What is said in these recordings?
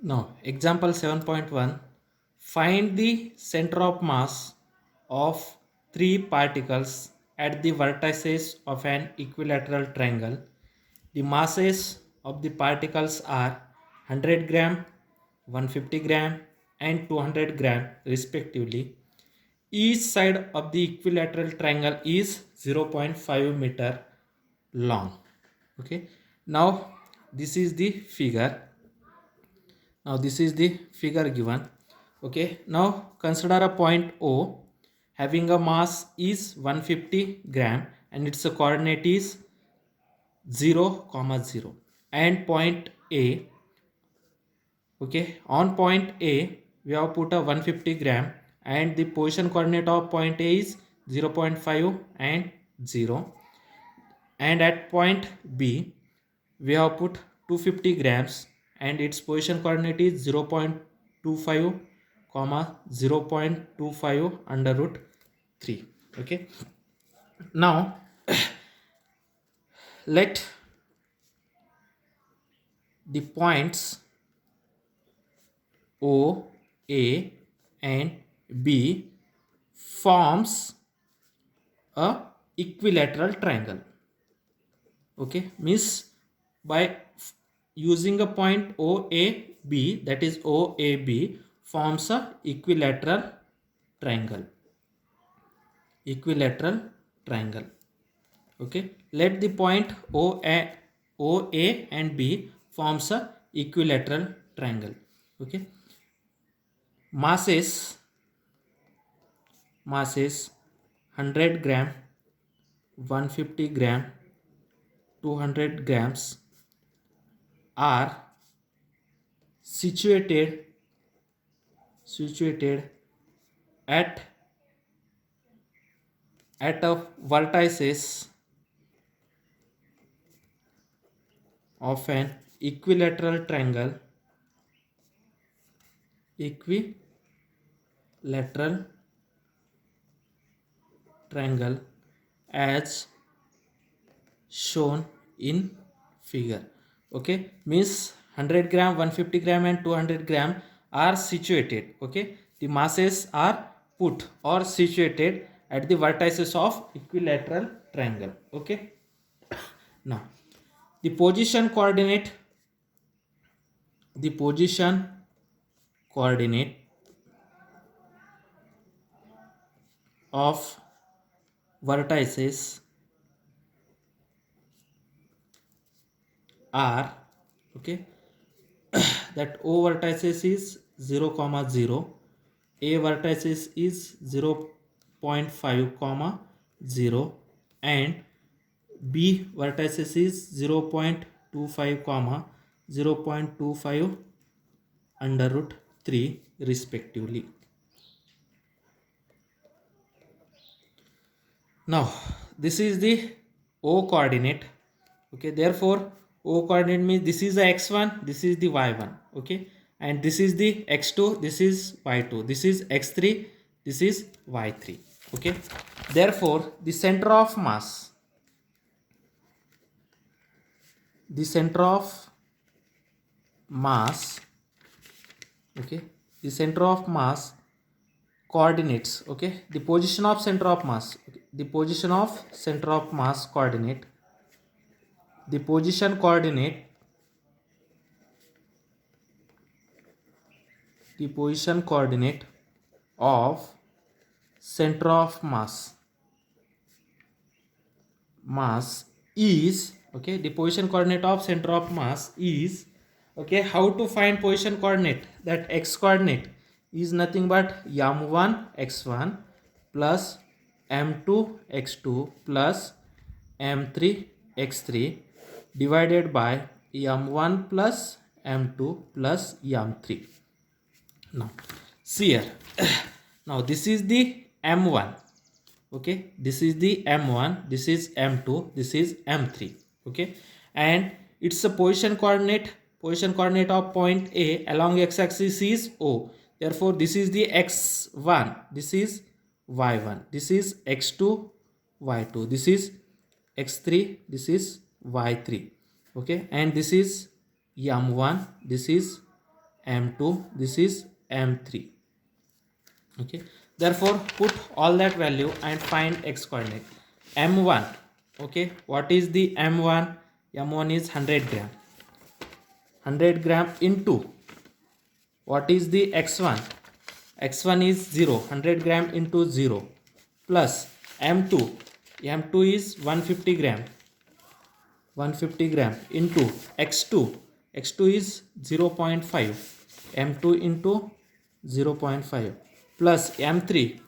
Now, example 7.1, find the center of mass of three particles at the vertices of an equilateral triangle. The masses of the particles are 100 gram, 150 gram, and 200 gram respectively. Each side of the equilateral triangle is 0.5 meter long. Okay. Now, this is the figure. Now this is the figure given. Okay, now consider a point O having a mass is 150 gram and its coordinate is 0 comma 0, and point A. Okay, on point A we have put a 150 gram and the position coordinate of point A is 0.5 and 0, and at point B we have put 250 grams and its position coordinate is 0.25 comma 0.25 under root 3. Okay, now let the points O, A and B forms a equilateral triangle. Okay, means by using a point OAB, that is OAB forms a equilateral triangle. Okay, let the point OA and B forms a equilateral triangle. Okay, masses 100 gram, 150 gram, 200 grams are situated at a vertices of an equilateral triangle as shown in figure. Okay, means 100 gram, 150 gram and 200 gram are situated. Okay, the masses are put or situated at the vertices of equilateral triangle. Okay, now the position coordinate the position coordinate of vertices are, okay, that O vertices is 0 comma 0, A vertices is 0.5 comma 0 and B vertices is 0.25 comma 0.25 under root 3 respectively. Now this is the O coordinate. Okay, therefore O coordinate means this is the x1, this is the y1. Okay, and this is the x2, this is y2, this is x3, this is y3. Okay, therefore the center of mass, the center of mass, okay, the center of mass coordinates, okay, the position of center of mass, okay, the position of center of mass coordinate, the position coordinate, the position coordinate of center of mass is, okay, the position coordinate of center of mass is, okay, how to find position coordinate? That x coordinate is nothing but m1 x1 plus m2 x2 plus m3 x3 divided by m1 plus m2 plus m3. Now see here, now this is the m1. Okay, this is the m1, this is m2, this is m3. Okay, and it's a position coordinate of point A along x-axis is O. Therefore this is the x1, this is y1, this is x2 y2, this is x3, this is y3. Okay, and this is m1, this is m2, this is m3. Okay, therefore put all that value and find x coordinate. M1, okay, what is the M1? M1 is 100 gram. 100 gram into what is the x1? X1 is 0. 100 gram into 0 plus M2. M2 is 150 gram. 150 gram into x2. X2 is 0.5. M2 into 0.5 plus M3.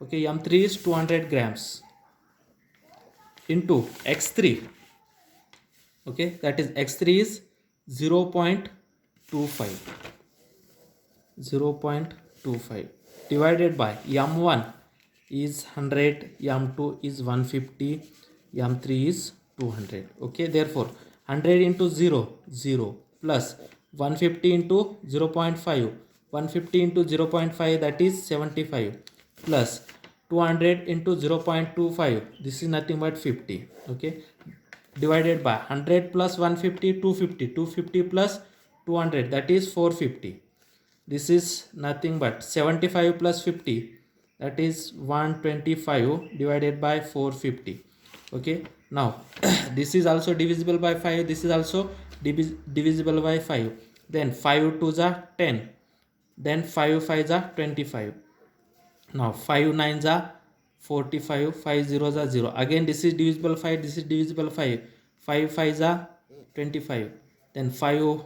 Okay, M3 is 200 grams into x3. Okay, that is x3 is 0.25. 0.25 divided by m1 is 100, m2 is 150, m3 is 200. Okay, therefore 100 into 0, 0 plus 150 into 0.5, 150 into 0.5, that is 75, plus 200 into 0.25, this is nothing but 50. Okay, divided by 100 plus 150, 250, 250 plus 200, that is 450. This is nothing but 75 plus 50, that is 125 divided by 450. Okay, now this is also divisible by 5, this is also divisible by 5. Then 5 2s are 10, then 5 5s are 25. Now 5 9s are 45, 5 zeros are 0. Again this is divisible 5, this is divisible 5. 5 5s are 25. Then 5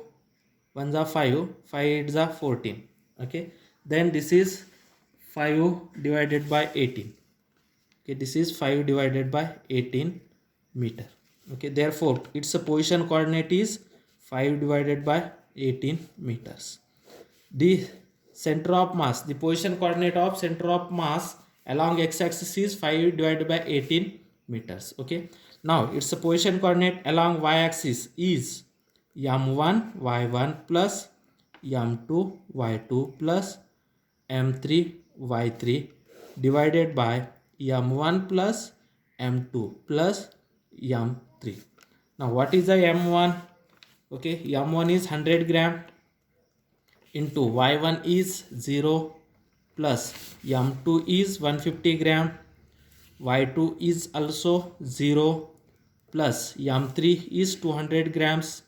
1s are 5, 5 8s are 14. Okay, then this is 5 divided by 18. Okay, this is 5 divided by 18 meter. Okay, therefore its position coordinate is 5 divided by 18 meters. The center of mass, the position coordinate of center of mass along x-axis is 5 divided by 18 meters. Okay, now its position coordinate along y-axis is m1 y1 plus m2 y2 plus m3 y3 divided by m1 plus m2 plus m3. Now what is the m1? Okay, m1 is 100 gram into y1 is 0 plus m2 is 150 gram, y2 is also 0 plus m3 is 200 grams.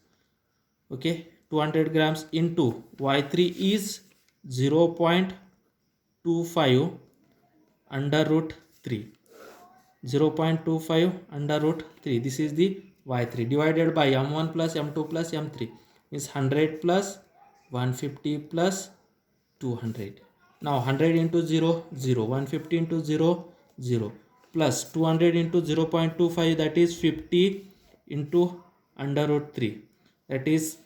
Okay, 200 grams into y3 is 0.25 under root 3. 0.25 under root 3, this is the y3 divided by m1 plus m2 plus m3 is 100 plus 150 plus 200. Now 100 into 0 0, 150 into 0 0 plus 200 into 0.25, that is 50 into under root 3, that is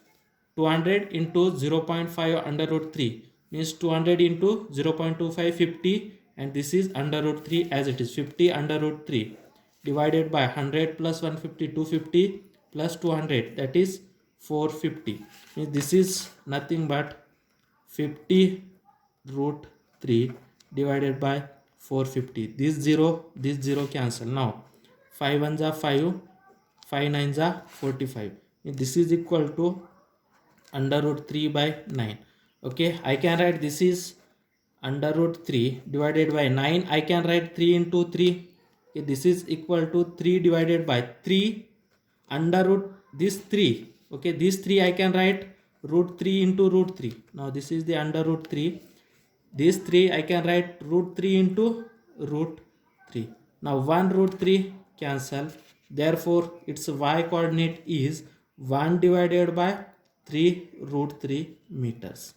200 into 0.5 under root 3 means 200 into 0.25 50, and this is under root 3 as it is 50 under root 3 divided by 100 plus 150 250 plus 200, that is 450, means this is nothing but 50 root 3 divided by 450. This 0 cancel. Now 5 1s are 5, 5 9s are 45. This is equal to under root 3 by 9. Okay, I can write this is under root 3 divided by 9. I can write 3 into 3. Okay, this is equal to 3 divided by 3 under root this 3. Okay, this 3 I can write root 3 into root 3. Now this is the under root 3. This 3 I can write root 3 into root 3. Now 1 root 3 cancel. Therefore its y coordinate is 1 divided by 3 root 3 meters.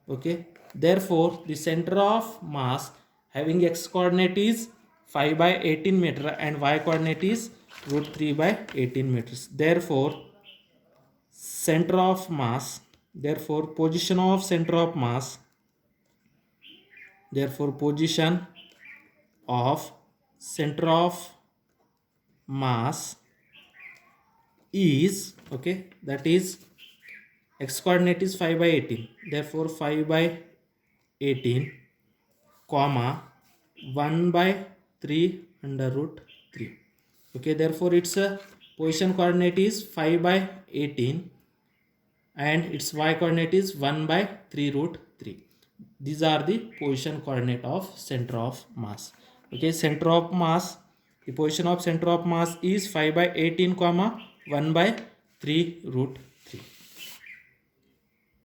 Okay, therefore the center of mass having x coordinate is 5 by 18 meter and y coordinate is root 3 by 18 meters. Therefore center of mass, therefore position of center of mass, therefore position of center of mass is, okay, that is x coordinate is 5 by 18, therefore 5 by 18 comma 1 by 3 under root 3. Okay, therefore its position coordinate is 5 by 18 and its y coordinate is 1 by 3 root 3. These are the position coordinate of center of mass. Okay, center of mass, the position of center of mass is 5 by 18 comma 1 by 3 root